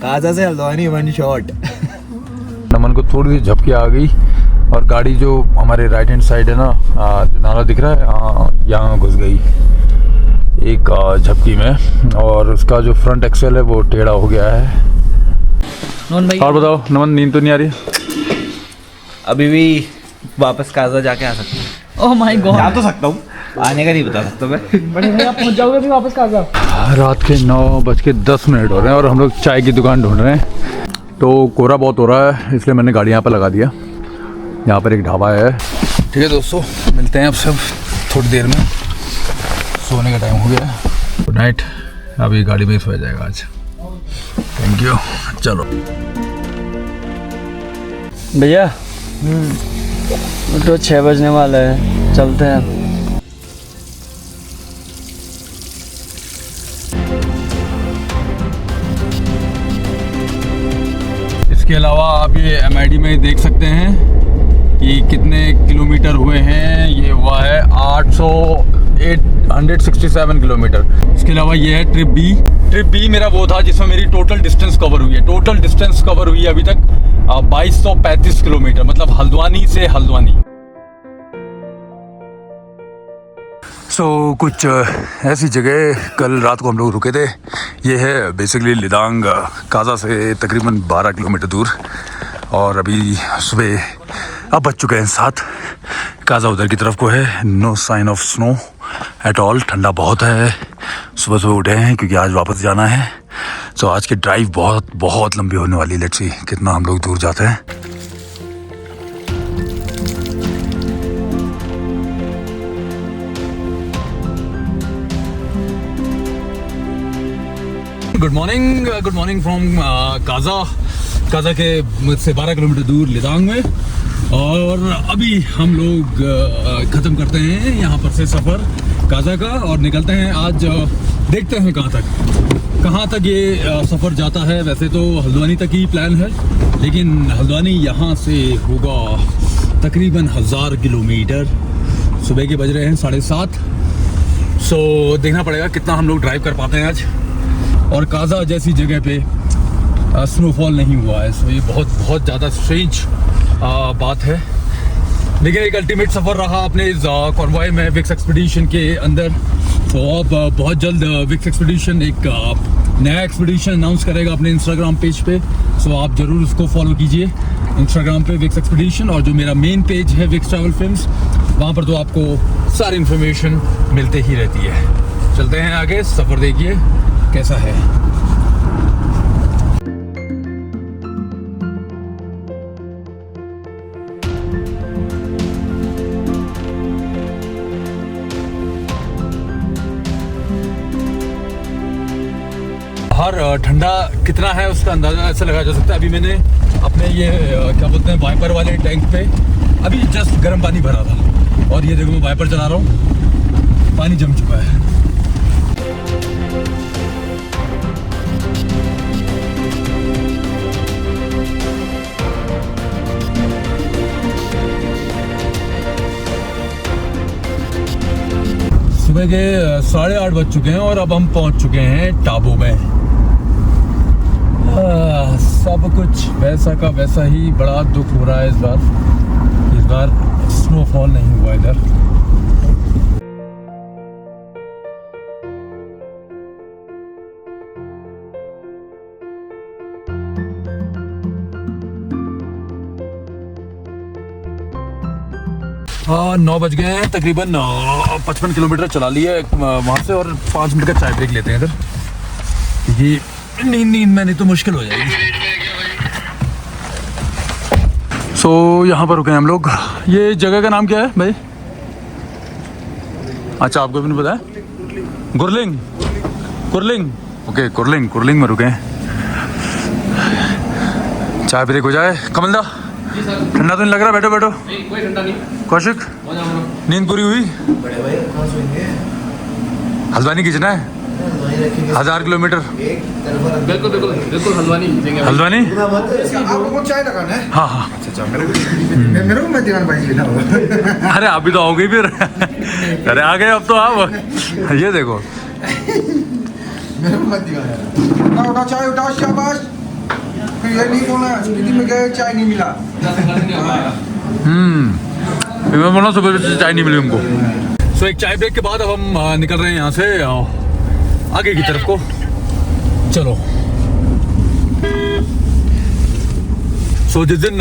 काजा से हल्द्वानी 1 शॉट। नमन को थोड़ी सी झपकी आ गई और गाड़ी जो हमारे राइट हैंड साइड है ना, जो नाला दिख रहा है, यहाँ घुस गई एक झपकी में, और उसका जो फ्रंट एक्सेल है वो टेढ़ा हो गया है। और बताओ नमन, नींद तो नहीं आ रही? अभी भी वापस काजा जाके आ सकते हैं। ओह माय गॉड, जा तो सकता हूँ, आने का नहीं बता सकता मैं। बड़े भैया पहुंच जाओगे भी वापस काजा? रात के 9:10 हो रहे हैं और हम लोग चाय की दुकान ढूंढ रहे हैं। तो कोहरा बहुत हो रहा है, इसलिए मैंने गाड़ी यहाँ पर लगा दिया। यहाँ पर एक ढाबा है। ठीक है दोस्तों, मिलते हैं अब सब थोड़ी देर में। सोने का टाइम हो गया। Good night. अभी गाड़ी में सो जाएगा आज। Thank you. चलो भैया, तो 6 बजने वाला है, चलते हैं। इसके अलावा आप ये MID में देख सकते हैं कि कितने किलोमीटर हुए हैं। ये हुआ है 867 किलोमीटर। इसके अलावा ये है ट्रिप बी मेरा वो था जिसमें मेरी टोटल डिस्टेंस कवर हुई है। टोटल डिस्टेंस कवर हुई है अभी तक 2235 किलोमीटर, मतलब हल्द्वानी से हल्द्वानी। कुछ ऐसी जगह कल रात को हम लोग रुके थे। ये है बेसिकली लिदांग, काजा से तकरीबन 12 किलोमीटर दूर। और अभी सुबह अब बज चुके हैं 7। काजा उधर की तरफ को है। No sign of snow at all. ठंडा बहुत है। सुबह सुबह उठे हैं क्योंकि आज वापस जाना है। आज की ड्राइव बहुत बहुत लंबी होने वाली है। लेट्स सी कितना हम लोग दूर जाते हैं। गुड मॉर्निंग फ्रॉम काजा के मुझसे 12 किलोमीटर दूर लिदांग में। और अभी हम लोग ख़त्म करते हैं यहाँ पर से सफ़र काजा का और निकलते हैं आज। देखते हैं कहाँ तक ये सफ़र जाता है। वैसे तो हल्द्वानी तक ही प्लान है, लेकिन हल्द्वानी यहाँ से होगा तकरीबन 1000 किलोमीटर। सुबह के बज रहे हैं 7:30। देखना पड़ेगा कितना हम लोग ड्राइव कर पाते हैं आज। और काजा जैसी जगह पे स्नोफॉल नहीं हुआ है, ये बहुत ज़्यादा स्ट्रेंज बात है। लेकिन एक अल्टीमेट सफ़र रहा अपने इस कॉन्वॉय में विक्स एक्सपीडिशन के अंदर। अब बहुत जल्द विक्स एक्सपीडिशन एक नया एक्सपीडिशन अनाउंस करेगा अपने इंस्टाग्राम पेज पे। आप ज़रूर उसको फॉलो कीजिए इंस्टाग्राम पे, विक्स एक्सपीडिशन। और जो मेरा मेन पेज है विक्स ट्रैवल फिल्म्स, वहाँ पर तो आपको सारी इन्फॉर्मेशन मिलते ही रहती है। चलते हैं आगे, सफ़र देखिए कैसा है। बाहर ठंडा कितना है उसका अंदाज़ा ऐसे लगाया जा सकता है। अभी मैंने अपने ये क्या बोलते हैं वाइपर वाले टैंक पे अभी जस्ट गर्म पानी भरा था, और ये देखो मैं वाइपर चला रहा हूँ, पानी जम चुका है। सुबह के 8:30 बज चुके हैं और अब हम पहुंच चुके हैं टाबू में। सब कुछ वैसा का वैसा ही। बड़ा दुख हो रहा है इस बार स्नोफॉल नहीं हुआ इधर। हाँ, 9 बज गए हैं। तकरीबन 55 किलोमीटर चला लिया वहाँ से, और 5 मिनट का चाय ब्रेक लेते हैं इधर, क्योंकि नींद में नहीं तो मुश्किल हो जाएगी। यहाँ पर रुके हैं हम लोग। ये जगह का नाम क्या है भाई? अच्छा, आपको भी नहीं पता है? कुरलिंग। ओके, कुरलिंग में रुके हैं। चाय ब्रेक हो जाए। कमल दा, ठंडा तो नहीं लग रहा? बैठो कोई ठंडा नहीं। कौशिक, नींद पूरी हुई? हल्द्वानी खींचना है 1000 किलोमीटर। बिल्कुल हल्द्वानी। आपको चाय लगाना है? हाँ। अच्छा, मेरे को मैं दीवान भाई लेना। अरे आप भी तो आओगे फिर। अरे आ गए अब तो आप। ये देखो, मेरे को मत दीवान। उठाओ चाय, उठाओ, शाबाश। फिर ये नहीं बोला स्पीति में गए चाय नहीं मिला। मैं बोला सुबह से चाय नहीं मिली हमको। सो एक चाय ब्रेक के बाद अब हम निकल रहे हैं यहाँ से आगे की तरफ को। चलो। सो जिस दिन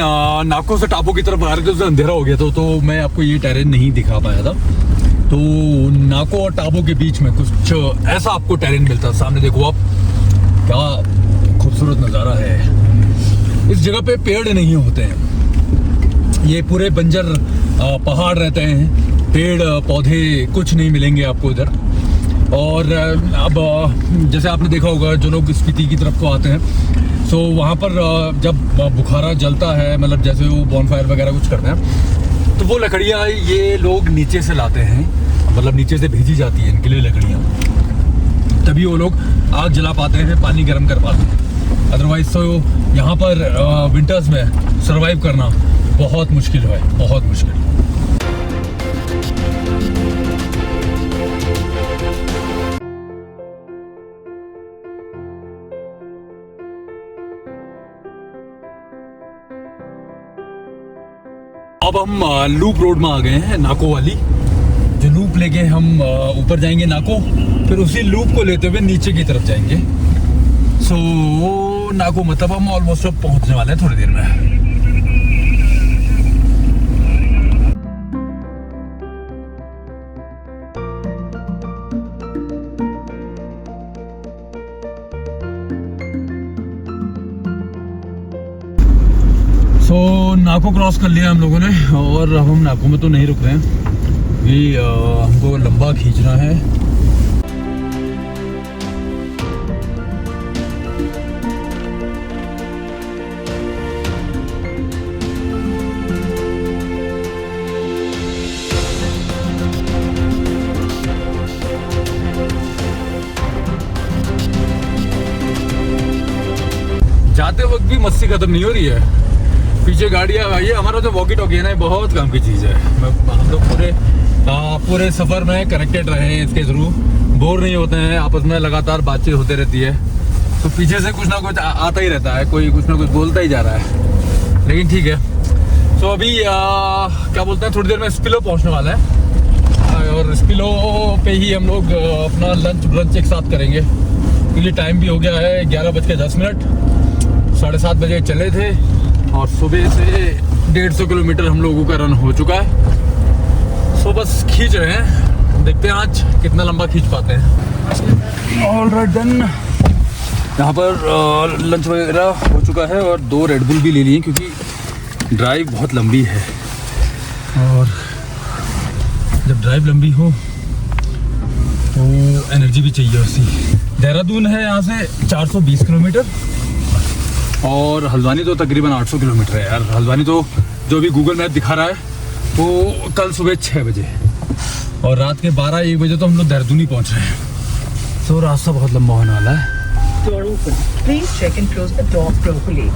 नाको से टापू की तरफ आ रहे थे उस दिन अंधेरा हो गया था, तो मैं आपको ये टेरेन नहीं दिखा पाया था। तो नाको और टापू के बीच में कुछ ऐसा आपको टेरेन मिलता। सामने देखो आप, क्या खूबसूरत नज़ारा है। इस जगह पे पेड़ नहीं होते हैं, ये पूरे बंजर पहाड़ रहते हैं, पेड़ पौधे कुछ नहीं मिलेंगे आपको इधर। और अब जैसे आपने देखा होगा जो लोग स्पीति की तरफ को आते हैं, तो वहाँ पर जब बुखारा जलता है, मतलब जैसे वो बॉनफायर वगैरह कुछ करते हैं, तो वो लकड़ियाँ ये लोग नीचे से लाते हैं, मतलब नीचे से भेजी जाती है इनके लिए लकड़ियाँ, तभी वो लोग आग जला पाते हैं, पानी गर्म कर पाते हैं। अदरवाइज तो यहाँ पर विंटर्स में सरवाइव करना बहुत मुश्किल है, बहुत मुश्किल। अब हम लूप रोड में आ गए हैं, नाको वाली, जो लूप लेके हम ऊपर जाएंगे नाको, फिर उसी लूप को लेते हुए नीचे की तरफ जाएंगे। सो नाको मतलब हम ऑलमोस्ट अब पहुंचने वाले हैं थोड़ी देर में। तो नाको क्रॉस कर लिया हम लोगों ने, और अब हम नाको में तो नहीं रुक रहे हैं, ये हमको लंबा खींचना है। जाते वक्त भी मस्ती खत्म नहीं हो रही है, पीछे गाड़ियाँ। ये हमारा जो वॉकी टॉकी है ना, बहुत काम की चीज़ है। हम लोग पूरे सफ़र में कनेक्टेड रहे हैं इसके थ्रू, बोर नहीं होते हैं, आपस में लगातार बातचीत होती रहती है। तो पीछे से कुछ ना कुछ आता ही रहता है, कोई कुछ ना कुछ बोलता ही जा रहा है, लेकिन ठीक है। तो अभी क्या बोलते हैं, थोड़ी देर में स्पिलो पहुँचने वाला है, और स्पिलो पे ही हम लोग अपना लंच ब्रंच एक साथ करेंगे, क्योंकि टाइम भी हो गया है 11:10। 7:30 बजे चले थे, और सुबह से 150 किलोमीटर हम लोगों का रन हो चुका है। सो बस खींच रहे हैं, देखते हैं आज कितना लंबा खींच पाते हैं। Alright done. यहाँ पर लंच वगैरह हो चुका है, और 2 रेड बुल भी ले लिए, क्योंकि ड्राइव बहुत लंबी है, और जब ड्राइव लंबी हो तो एनर्जी भी चाहिए उसी। देहरादून है यहाँ से 420 किलोमीटर, और हल्द्वानी तो तकरीबन 800 किलोमीटर है यार। हल्द्वानी तो जो भी गूगल मैप दिखा रहा है वो कल सुबह 6 बजे, और रात के 12-1 बजे तो हम लोग देहरादून ही पहुँच रहे हैं। तो रास्ता बहुत लंबा होने वाला है। Door open. Please check and close the door properly.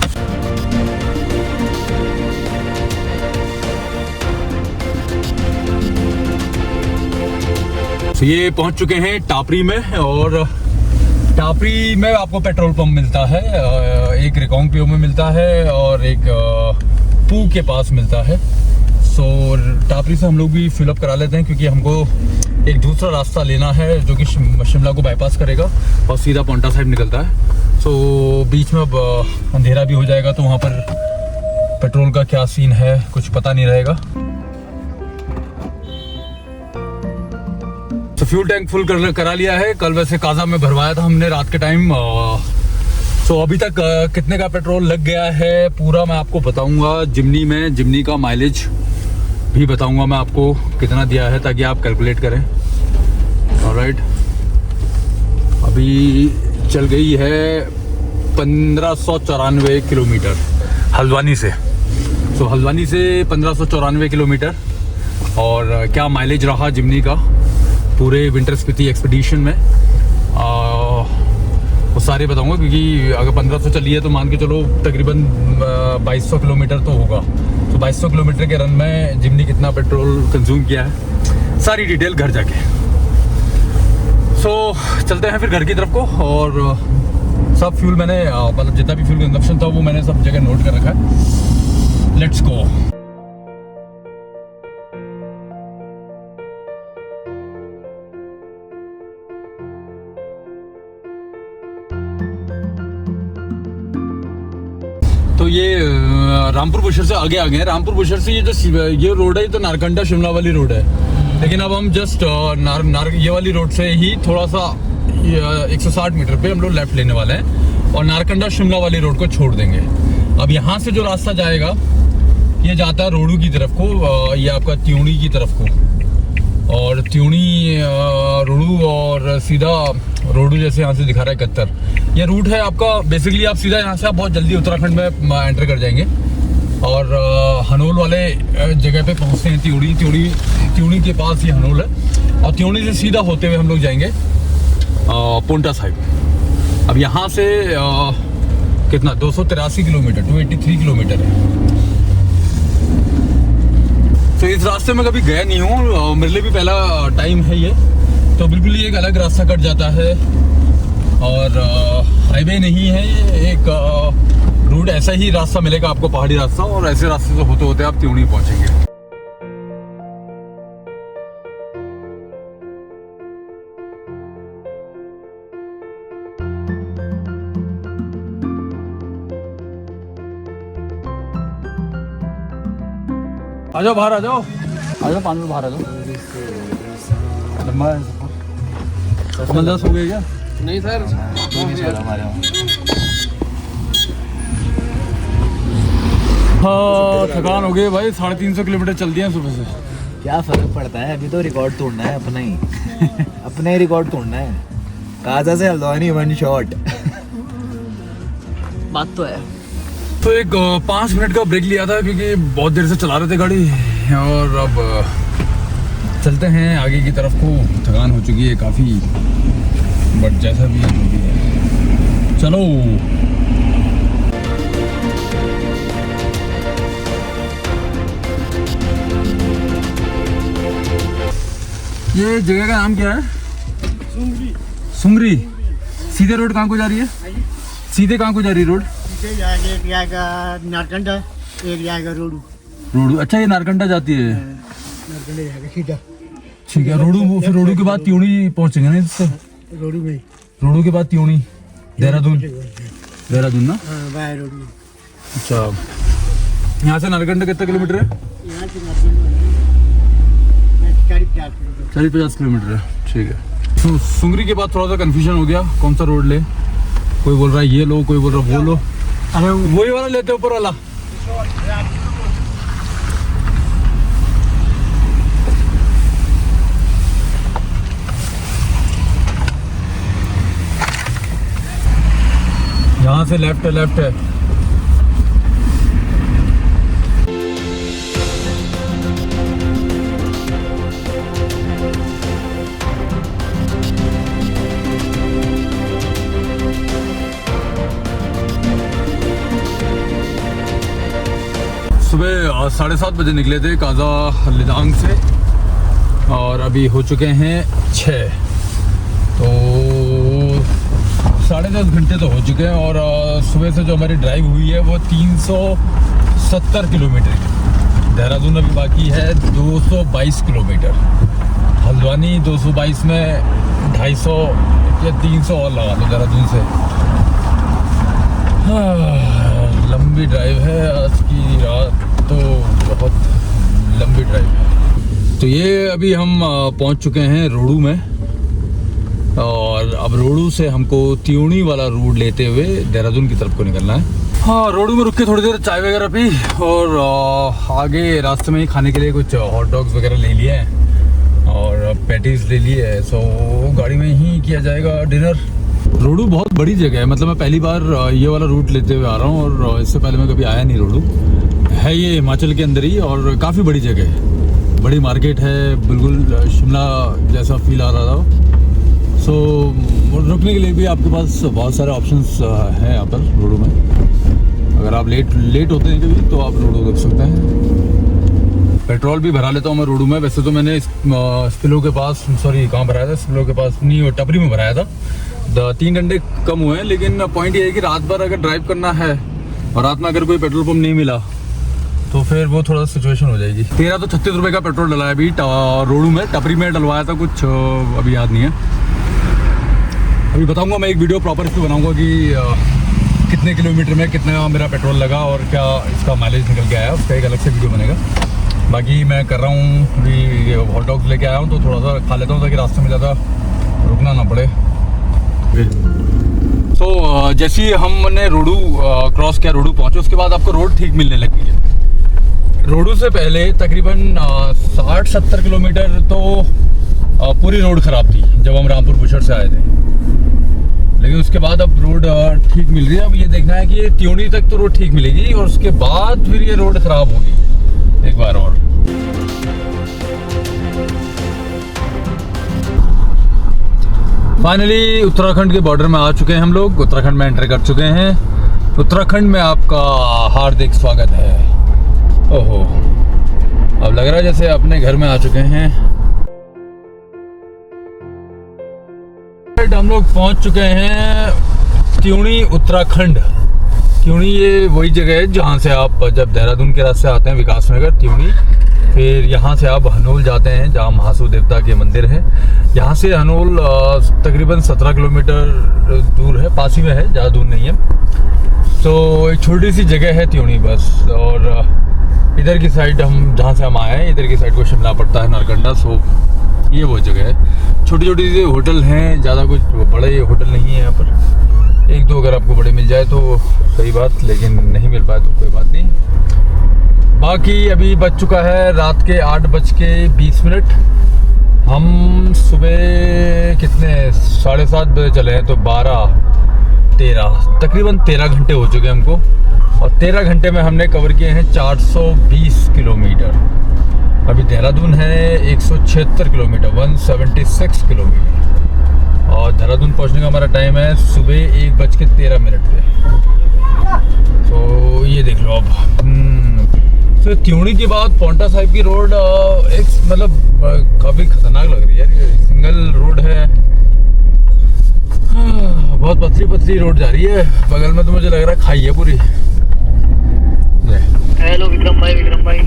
तो ये पहुंच चुके हैं टापरी में, और टापरी में आपको पेट्रोल पंप मिलता है, एक रिकांगपिओ में मिलता है और एक पू के पास मिलता है। सो टापरी से हम लोग भी फिलअप करा लेते हैं, क्योंकि हमको एक दूसरा रास्ता लेना है जो कि शिमला को बाईपास करेगा और सीधा पॉन्टा साहिब निकलता है। सो बीच में अब अंधेरा भी हो जाएगा, तो वहाँ पर पेट्रोल का क्या सीन है कुछ पता नहीं रहेगा। तो फ्यूल टैंक फुल करा लिया है, कल वैसे काजा में भरवाया था हमने रात के टाइम। सो अभी तक कितने का पेट्रोल लग गया है पूरा मैं आपको बताऊंगा जिमनी में, जिमनी का माइलेज भी बताऊंगा मैं आपको कितना दिया है, ताकि आप कैलकुलेट करें। ऑलराइट, अभी चल गई है 1594 किलोमीटर हल्द्वानी से। तो हल्द्वानी से 1594 किलोमीटर, और क्या माइलेज रहा जिमनी का पूरे विंटर स्पीति एक्सपीडिशन में वो सारे बताऊंगा, क्योंकि अगर 1500 चली है तो मान के चलो तकरीबन 2200 किलोमीटर तो होगा। तो 2200 किलोमीटर के रन में जिमनी कितना पेट्रोल कंज्यूम किया है, सारी डिटेल घर जाके। सो चलते हैं फिर घर की तरफ को, और सब फ्यूल मैंने मतलब जितना भी फ्यूल कंजप्शन था वो मैंने सब जगह नोट कर रखा है। Let's go. तो ये रामपुर बुशहर से आगे आ गए हैं। रामपुर बुशहर से ये रोड है तो नारकंडा शिमला वाली रोड है, लेकिन अब हम जस्ट ये वाली रोड से ही थोड़ा सा 160 मीटर पे हम लोग लेफ्ट लेने वाले हैं और नारकंडा शिमला वाली रोड को छोड़ देंगे। अब यहाँ से जो रास्ता जाएगा ये जाता है रोडू की तरफ को, ये आपका त्यूणी की तरफ को, और त्यूणी रोडू और सीधा रोडू जैसे यहाँ से दिखा रहा है 71 ये रूट है आपका। बेसिकली आप सीधा यहाँ से आप बहुत जल्दी उत्तराखंड में एंटर कर जाएंगे और हनोल वाले जगह पे पहुँचते हैं। त्यूणी के पास ही हनोल है और त्यूणी से सीधा होते हुए हम लोग जाएंगे पोंटा साहिब। अब यहाँ से कितना 283 किलोमीटर 283 किलोमीटर है। तो इस रास्ते में कभी गया नहीं हूँ, मेरे लिए भी पहला टाइम है ये। तो बिल्कुल ये एक अलग रास्ता कट जाता है और हाईवे नहीं है ये, एक रूट ऐसा ही रास्ता मिलेगा आपको, पहाड़ी रास्ता, और ऐसे रास्ते से होते होते आप त्यूणी पहुँचेंगे। आ जाओ बाहर, आ जाओ 5 मिनट बाहर आ जाओ। लंबा है कमल दास हो गया क्या? नहीं सर, हाँ थकान हो गई भाई, 350 किलोमीटर चल दिया सुबह से। क्या फर्क पड़ता है, अभी तो रिकॉर्ड तोड़ना है अपना ही अपना ही रिकॉर्ड तोड़ना है। काजा से हल्द्वानी 1 शॉट। बात तो है। तो एक 5 मिनट का ब्रेक लिया था क्योंकि बहुत देर से चला रहे थे गाड़ी, और अब चलते हैं आगे की तरफ को। थकान हो चुकी है काफ़ी, बट जैसा भी है जो भी है चलो। ये जगह का नाम क्या है? सुंगरी। सीधे रोड कहाँ को जा रही है? सीधे कहाँ को जा रही है रोड? एक जाएगा नारकंडा, एक जाएगा रोडू। रोडू, अच्छा ये नारकंडा जाती है। नारकंडा जाएगा सीधा। ठीक है, रोडू, फिर रोडू के बाद त्यूणी पहुंचेंगे ना इससे? रोडू में। रोडू के बाद त्यूणी, देहरादून। देहरादून ना? हाँ बाय रोडू। अच्छा, यहाँ से नारकंडा कितना किलोमीटर है? यहाँ से नारकंडा 40-50 किलोमीटर है। ठीक है। तो सुंगरी के बाद थोड़ा सा कंफ्यूजन हो गया, कौन सा रोड ले। कोई बोल रहा है ये लो, कोई बोल रहा है वो लो। अरे वही वाला लेते ऊपर वाला। यहाँ से लेफ्ट है। सुबह 7:30 बजे निकले थे काजा लिदांग से और अभी हो चुके हैं 6, तो 10.5 घंटे तो हो चुके हैं। और सुबह से जो हमारी ड्राइव हुई है वो 370 किलोमीटर की। देहरादून अभी बाकी है 222 किलोमीटर। हल्द्वानी 222 में 250 या 300 और लगा लो देहरादून से। लंबी ड्राइव है आज की रात, तो बहुत लंबी ड्राइव है। तो ये अभी हम पहुंच चुके हैं रोडू में, और अब रोडू से हमको त्यूणी वाला रूट लेते हुए देहरादून की तरफ को निकलना है। हाँ, रोडू में रुक के थोड़ी देर चाय वगैरह पी, और आगे रास्ते में ही खाने के लिए कुछ हॉट डॉग्स वगैरह ले लिए हैं और पैटीज ले लिए है। सो गाड़ी में ही किया जाएगा डिनर। रोडू बहुत बड़ी जगह है, मतलब मैं पहली बार ये वाला रूट लेते हुए आ रहा हूँ, और इससे पहले मैं कभी आया नहीं। रोडू है ये हिमाचल के अंदर ही, और काफ़ी बड़ी जगह है, बड़ी मार्केट है, बिल्कुल शिमला जैसा फील आ रहा था। सो रुकने के लिए भी आपके पास बहुत सारे ऑप्शंस हैं यहाँ पर रोडू में। अगर आप लेट होते हैं कभी तो आप रोडू रुक सकते हैं। पेट्रोल भी भरा लेता हूँ मैं रोडू में। वैसे तो मैंने स्पिलो के पास, सॉरी कहाँ भराया था, स्पिलो के पास नहीं, वो टपरी में भराया था। 3 घंटे कम हुए हैं, लेकिन पॉइंट ये है कि रात भर अगर ड्राइव करना है और रात में अगर कोई पेट्रोल पंप नहीं मिला तो फिर वो थोड़ा सिचुएशन हो जाएगी। तेरा तो 36 रुपये का पेट्रोल डला है अभी रोडू में, टपरी में डलवाया था कुछ, अभी याद नहीं है। अभी बताऊंगा मैं, एक वीडियो प्रॉपर इसमें बनाऊंगा कि कितने किलोमीटर में कितना मेरा पेट्रोल लगा और क्या इसका माइलेज निकल के आया, उसका एक अलग से वीडियो बनेगा। बाकी मैं कर रहा हूँ अभी हॉट डॉग्स लेके आया हूँ तो थोड़ा सा खा लेता हूँ ताकि रास्ते में ज़्यादा रुकना ना पड़े। तो जैसे ही हमने रोडू क्रॉस किया, रोडू पहुँचे, उसके बाद आपको रोड ठीक मिलने लगी है। रोडू से पहले तकरीबन 60-70 किलोमीटर तो पूरी रोड ख़राब थी जब हम रामपुर बुशर से आए थे, लेकिन उसके बाद अब रोड ठीक मिल रही है। अब ये देखना है कि त्योनी तक तो रोड ठीक मिलेगी और उसके बाद फिर ये रोड ख़राब होगी एक बार और। फाइनली उत्तराखंड के बॉर्डर में आ चुके हैं हम लोग, उत्तराखंड में एंटर कर चुके हैं। उत्तराखंड में आपका हार्दिक स्वागत है। ओहो, अब लग रहा है जैसे अपने घर में आ चुके हैं। हम लोग पहुंच चुके हैं त्योनी, उत्तराखंड। त्योनी ये वही जगह है जहां से आप जब देहरादून के रास्ते आते हैं, विकास नगर त्योनी, फिर यहाँ से आप हनोल जाते हैं जहाँ महासू देवता के मंदिर है। यहाँ से हनोल तकरीबन 17 किलोमीटर दूर है, पास ही में है, ज़्यादा दूर नहीं है। तो एक छोटी सी जगह है त्योनी बस। और इधर की साइड हम जहाँ से हम आए हैं, इधर की साइड को शिमला पड़ता है, नारकंडा। सो ये वो जगह है। छोटी छोटी सी होटल हैं, ज़्यादा कुछ बड़े होटल नहीं है यहाँ पर। एक दो अगर आपको बड़े मिल जाए तो सही बात, लेकिन नहीं मिल पाए तो कोई बात नहीं। बाकी अभी बज चुका है रात के 8:20। हम सुबह कितने 7:30 बजे चले हैं तो 12-13 तकरीबन 13 घंटे हो चुके हैं हमको। और 13 घंटे में हमने कवर किए हैं 420 किलोमीटर। अभी देहरादून है 176 किलोमीटर, 176 किलोमीटर। और देहरादून पहुंचने का हमारा टाइम है सुबह 1:13 पे। तो ये देख लो अब। तो त्योनी के बाद पौंटा साहिब की रोड एक मतलब काफ़ी खतरनाक लग रही है यार। ये सिंगल रोड है, बहुत पतली पतली रोड जा रही है। बगल में तो मुझे लग रहा है खाई है पूरी। हेलो विक्रम भाई, विक्रम भाई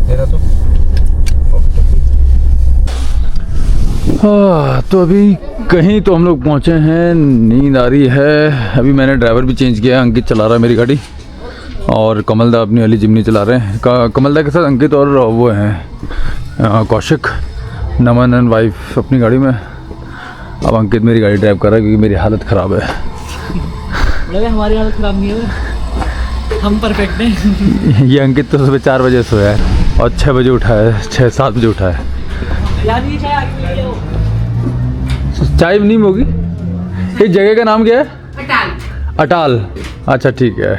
तेरा तो तो अभी कहीं तो हम लोग पहुँचे हैं, नींद आ रही है। अभी मैंने ड्राइवर भी चेंज किया, अंकित चला रहा है मेरी गाड़ी और कमल दा अपनी वाली जिम्नी चला रहे हैं। कमल दा के साथ अंकित और वो हैं कौशिक, नमन एंड वाइफ अपनी गाड़ी में। अब अंकित मेरी गाड़ी ड्राइव कर रहा है क्योंकि मेरी हालत ख़राब है। हमारी हालत ख़राब नहीं है, हम परफेक्ट हैं। ये अंकित तो सुबह 4 बजे सोया है और 6 बजे उठा है, 6-7 बजे उठा है। चाय नहीं होगी। इस जगह का नाम क्या है? अटाल। अटाल, अच्छा ठीक है।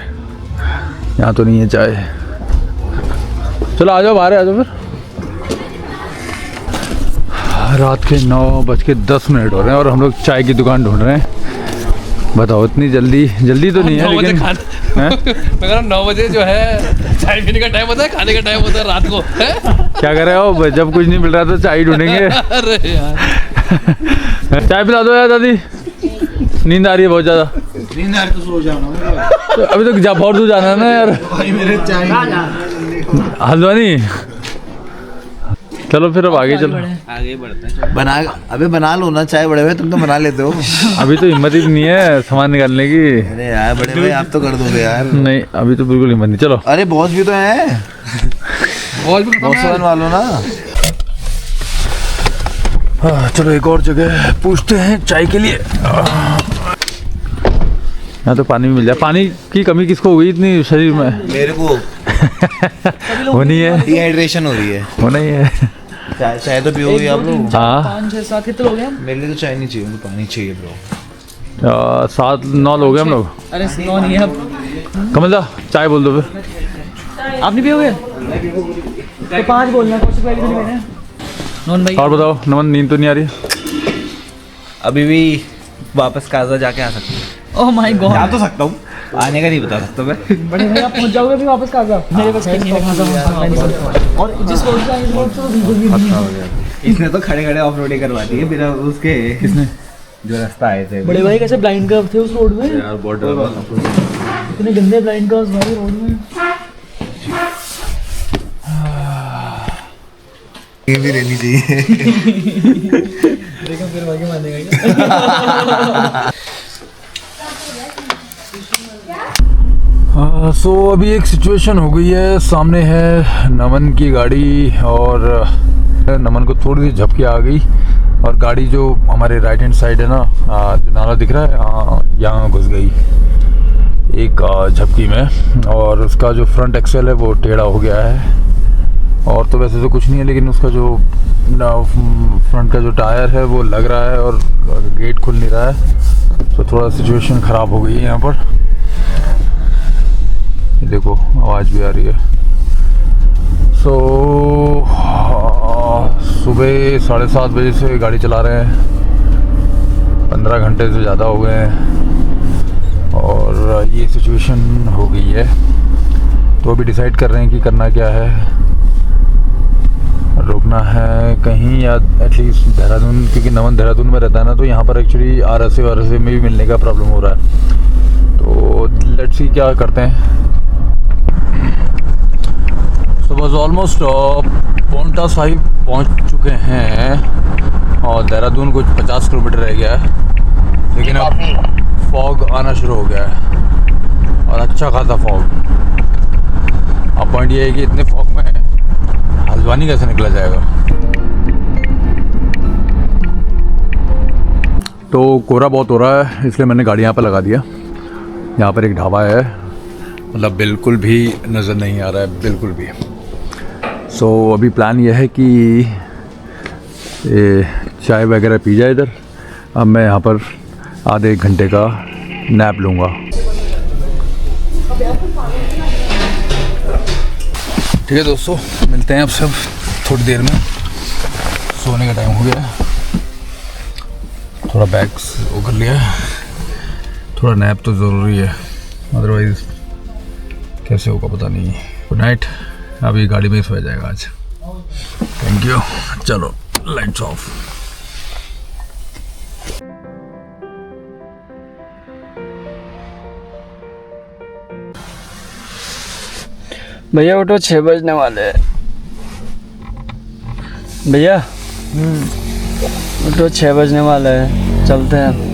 यहाँ तो नहीं है चाय। चलो आ जाओ, बाहर आ जाओ। फिर रात के 9:10 हो रहे हैं और हम लोग चाय की दुकान ढूंढ रहे हैं। बताओ, इतनी जल्दी तो नहीं है, लेकिन मैं 9 बजे जो है चाय पीने का टाइम होता है, खाने का टाइम होता है रात को है? क्या कर रहे हो? जब कुछ नहीं मिल रहा तो चाय ढूंढेंगे। अरे यार चाय पिला दो यार दादी, नींद आ रही है बहुत ज़्यादा। नींद आ रही तो सो जाना। तो अभी तो बहुत दूर जाना है ना यार भाई मेरे चाय हल्द्वानी। चलो फिर अब आगे चलो, आगे बढ़ते हैं। बना लो ना चाय, बड़े भाई तुम तो बना लेते हो। अभी तो हिम्मत ही नहीं है सामान निकालने की। अरे यार बड़े भाई आप तो कर दोगे यार। नहीं अभी तो बिल्कुल हिम्मत नहीं। चलो अरे बॉस भी तो है, बॉस बनवा लो ना। चलो एक और जगह पूछते हैं चाय के लिए। यहाँ तो पानी भी मिल जाए। पानी की कमी किसको हो गई इतनी शरीर में? मेरे को होनी है, डिहाइड्रेशन हो रही है। होना ही है। चाय तो पियोगे आप लोग? हाँ 5-6-7 कितने हो गए हम? मेरे लिए तो चाय नहीं चाहिए, मुझे पानी चाहिए ब्रो। 7-9 लोग हैं हम लोग। अरे 9 नहीं है अब। कमल दा चाय बोल दो फिर। आप नहीं पियोगे तो 5 बोलना। कौशिक भाई कितने मैंने? नॉन भाई। और बताओ नमन, नींद तो नहीं आ रही? अभी भी वापस काजा जाके आ सकते हैं। ओह माय गॉड, जा तो सकता हूँ, आने का नहीं बता सकता मैं। बड़े भाई आप पहुंच जाओगे भी वापस काजा? मेरे पास नहीं है। और जिस रोड से बिल्कुल भी नहीं है। इसने तो खड़े खड़े ऑफ रोडिंग करवा दी है बिना उसके। किसने? जो रास्ता आए थे बड़े भाई कैसे ब्लाइंड कर्व थे उस रोड में, यार बहुत डर इतने गंदे ब्लाइंड कर्व्स भाई रोड में। ये भी रहनी चाहिए। देखो फिर भाई मानेगा क्या। सो अभी एक सिचुएशन हो गई है, सामने है नमन की गाड़ी और नमन को थोड़ी सी झपकी आ गई और गाड़ी जो हमारे राइट हैंड साइड है ना, जो नाला दिख रहा है यहाँ घुस गई एक झपकी में, और उसका जो फ्रंट एक्सेल है वो टेढ़ा हो गया है। और तो वैसे तो कुछ नहीं है, लेकिन उसका जो फ्रंट का जो टायर है वो लग रहा है और गेट खुल नहीं रहा है, तो थोड़ा सिचुएशन ख़राब हो गई है यहाँ पर। देखो आवाज़ भी आ रही है। सो सुबह 7:30 बजे से गाड़ी चला रहे हैं, 15 घंटे से ज़्यादा हो गए हैं और ये सिचुएशन हो गई है। तो अभी डिसाइड कर रहे हैं कि करना क्या है, रुकना है कहीं या एटलीस्ट देहरादून, क्योंकि नमन देहरादून में रहता है ना, तो यहाँ पर एक्चुअली RSA में भी मिलने का प्रॉब्लम हो रहा है। तो लेट्स सी क्या करते हैं। तो बस ऑलमोस्ट पोंटा साहिब पहुँच चुके हैं और देहरादून कुछ 50 किलोमीटर रह गया है, लेकिन अब फॉग आना शुरू हो गया है और अच्छा खासा फॉग। अब पॉइंट ये है कि इतने फॉग में हल्द्वानी कैसे निकला जाएगा। तो कोहरा बहुत हो रहा है, इसलिए मैंने गाड़ी यहाँ पर लगा दिया। यहाँ पर एक ढाबा है, मतलब बिल्कुल भी नज़र नहीं आ रहा है, बिल्कुल भी। सो अभी प्लान यह है कि चाय वगैरह पी जाए इधर। अब मैं यहाँ पर आधे 1 घंटे का नैप लूँगा। ठीक है दोस्तों, मिलते हैं अब सब थोड़ी देर में। सोने का टाइम हो गया है, थोड़ा बैग्स वो कर लिया है, थोड़ा नैप तो ज़रूरी है, अदरवाइज़ कैसे होगा पता नहीं। Good night. अभी गाड़ी में ही सोया जाएगा आज। Thank you. चलो लाइट्स ऑफ। भैया उठो, 6 बजने वाले हैं। भैया उठो, 6 बजने वाले हैं, चलते हैं।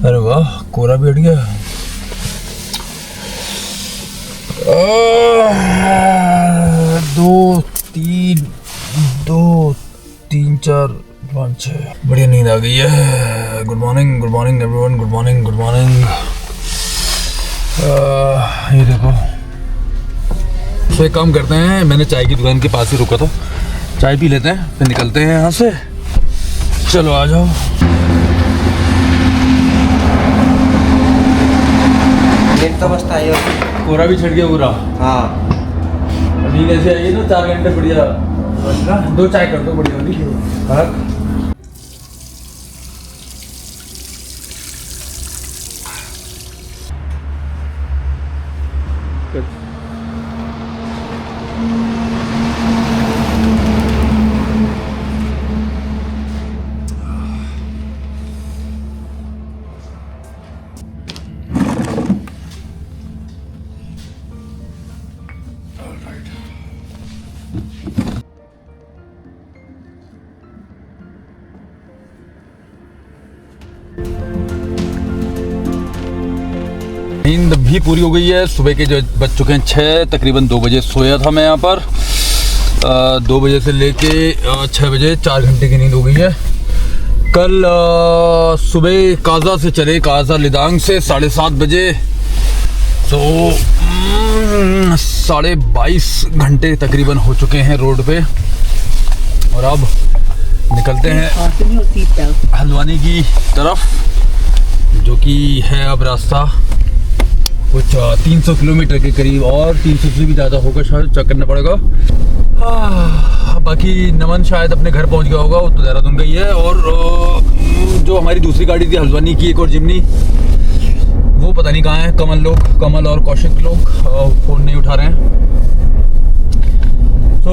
अरे वाह, कोहरा भी हट गया। 2 3 4 5 6 बढ़िया नींद आ गई है। Good morning, good morning everyone, good morning, good morning. ये देखो, तो एक काम करते हैं, मैंने चाय की दुकान के पास ही रुका था, चाय पी लेते हैं फिर निकलते हैं यहाँ से। चलो आ जाओ। तो बसता है कोहरा भी छट गया पूरा। हाँ, अभी कैसे आइए ना, 4 घंटे बढ़िया। 2 चाय कर दो बढ़िया वाली। नींद भी पूरी हो गई है। सुबह के जो बज चुके हैं 6, तकरीबन 2 बजे सोया था मैं यहाँ पर। 2 बजे से लेके 6 बजे 4 घंटे की नींद हो गई है। कल सुबह काजा से चले, काजा लिदांग से 7:30 बजे, तो 22.5 घंटे तकरीबन हो चुके हैं रोड पे। और अब निकलते हैं हल्द्वानी की तरफ, जो कि है अब रास्ता कुछ 300 किलोमीटर के करीब, और 300 से भी ज़्यादा होगा शायद, चेक करना पड़ेगा। बाकी नमन शायद अपने घर पहुंच गया होगा, वो तो देहरादून का ही है। और जो हमारी दूसरी गाड़ी थी हल्द्वानी की, एक और जिमनी, वो पता नहीं कहाँ है। कमल और कौशिक लोग फ़ोन नहीं उठा रहे हैं। तो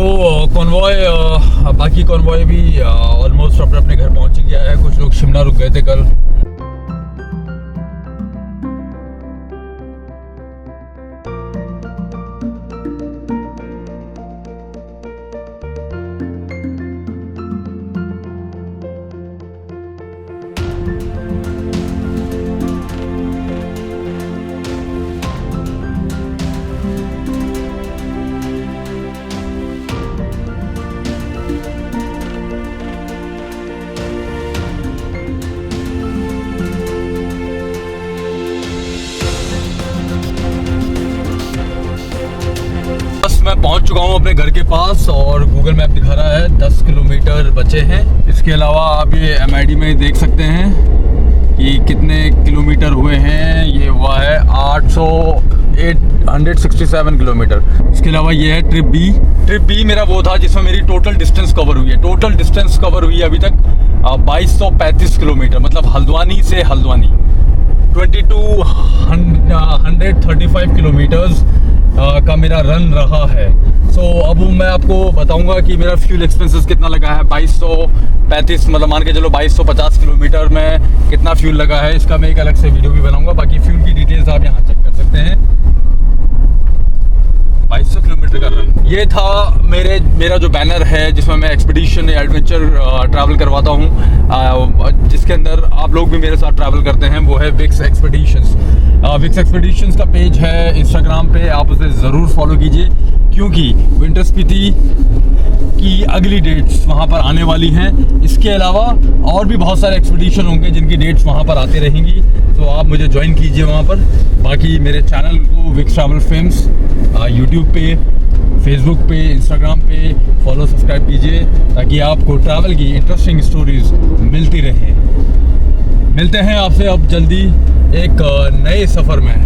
कॉन्वॉय, बाकी कॉन्वॉय भी ऑलमोस्ट अपने अपने घर पहुंच गया है। कुछ लोग शिमला रुक गए थे कल। मैं पहुंच चुका हूं अपने घर के पास और गूगल मैप दिखा रहा है 10 किलोमीटर बचे हैं। इसके अलावा आप ये MID में देख सकते हैं कि कितने किलोमीटर हुए हैं। ये हुआ है 867 किलोमीटर। इसके अलावा ये है ट्रिप बी मेरा वो था जिसमें मेरी टोटल डिस्टेंस कवर हुई है। टोटल डिस्टेंस कवर हुई है अभी तक 2235 किलोमीटर, मतलब हल्द्वानी से हल्द्वानी 2235 किलोमीटर्स का मेरा रन रहा है। सो अब मैं आपको बताऊंगा कि मेरा फ्यूल एक्सपेंसेस कितना लगा है। 2235 मतलब मान के चलो 2250 किलोमीटर में कितना फ्यूल लगा है, इसका मैं एक अलग से वीडियो भी बनाऊंगा। बाकी फ्यूल की डिटेल्स आप यहाँ चेक कर सकते हैं। 2200 किलोमीटर का रन। ये था मेरा जो बैनर है जिसमें मैं एक्सपीडिशन या एडवेंचर ट्रैवल करवाता हूँ, जिसके अंदर आप लोग भी मेरे साथ ट्रैवल करते हैं, वो है विक्स एक्सपीडिशंस। विक्स एक्सपीडिशंस का पेज है इंस्टाग्राम पे, आप उसे ज़रूर फॉलो कीजिए क्योंकि विंटर स्पीति की अगली डेट्स वहाँ पर आने वाली हैं। इसके अलावा और भी बहुत सारे एक्सपीडिशन होंगे जिनकी डेट्स वहाँ पर आती रहेंगी, तो आप मुझे ज्वाइन कीजिए वहाँ पर। बाकी मेरे चैनल को विक्स ट्रैवल फिल्म्स यूट्यूब पे, फेसबुक पे, इंस्टाग्राम पे फॉलो सब्सक्राइब कीजिए ताकि आपको ट्रैवल की इंटरेस्टिंग स्टोरीज मिलती रहें। मिलते हैं आपसे अब जल्दी एक नए सफ़र में।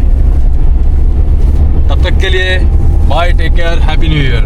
तब तक के लिए bye, take care, happy new year.